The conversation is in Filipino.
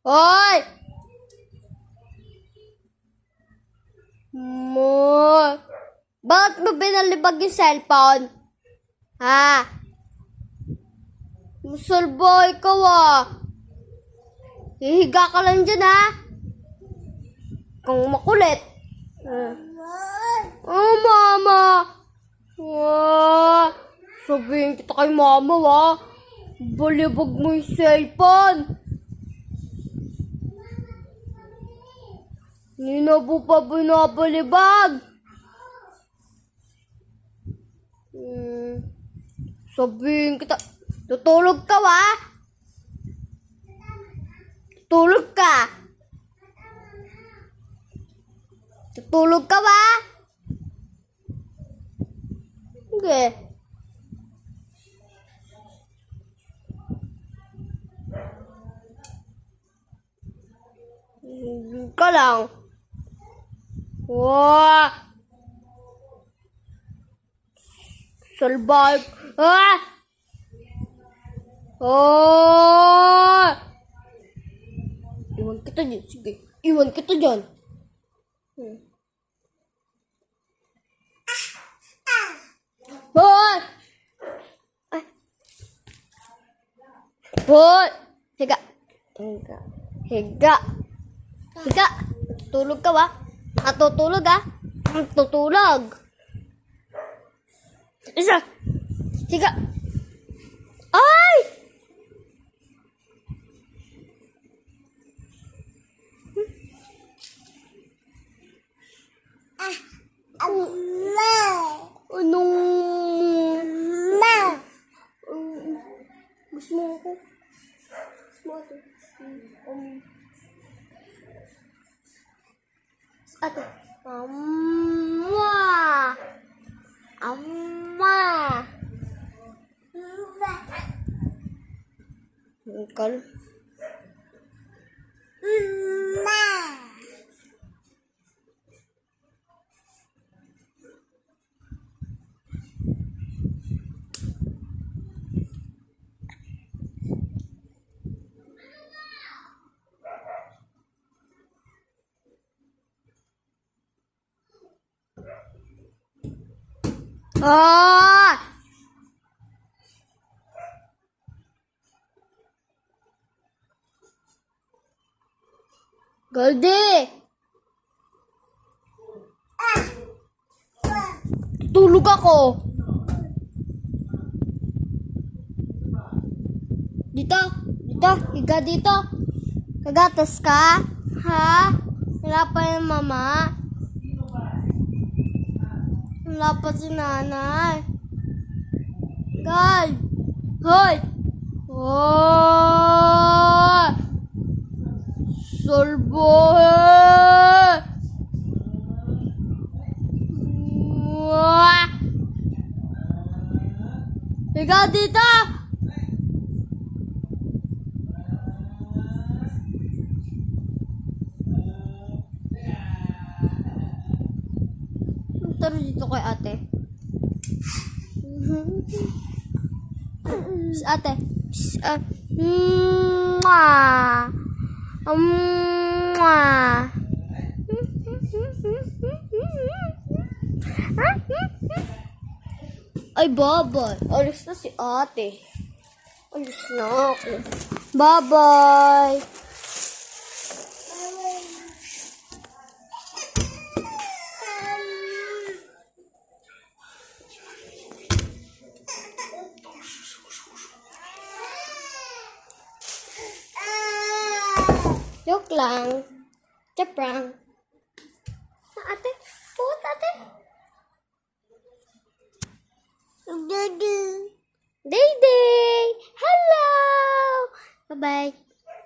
Hoy! Mo. Bakit mo binalibag yung cellphone? Ha? Musulbo ikaw ah. Hihiga ka lang dyan ha. Kung makulit. Oh, mama. Sabihin kita kay mama ha. Balibag mo yung cellphone. Hindi na po pa binabalibag. Sabihin kita. Tutulog ka wa? Tutulog ka. Tutulog ka ba? Hindi. Ka lang. Wow! Salbay. Ah! Oh! Iwan kita dyan. Sige. Iwan kita dyan. Hoy! Ay. Hoy! Higa. Higa. Higa. Higa. Tutulog ka ba? Natutulog ah. Tutulog. Isa. Higa. Ay! Anong... Gusto mo ako? Gusto mo ako? Ate. Amma! Amma! Kal. Ah! Goldie! Tulog ako. Dito, dito, higa dito. Kagatas ka? Ha? Wala pa yung mama. Wala pa si nanay. Gal! Hoy! Oh! Solbo! Higa dito! Taro dito kay ate. Ate. Mwah. Mwah. Ay, bye-bye. Alis na si ate. Alis na ako. Bye-bye. Joke lang. Chaprang. Ate. Put, ate. Day-day. Hello. Bye-bye.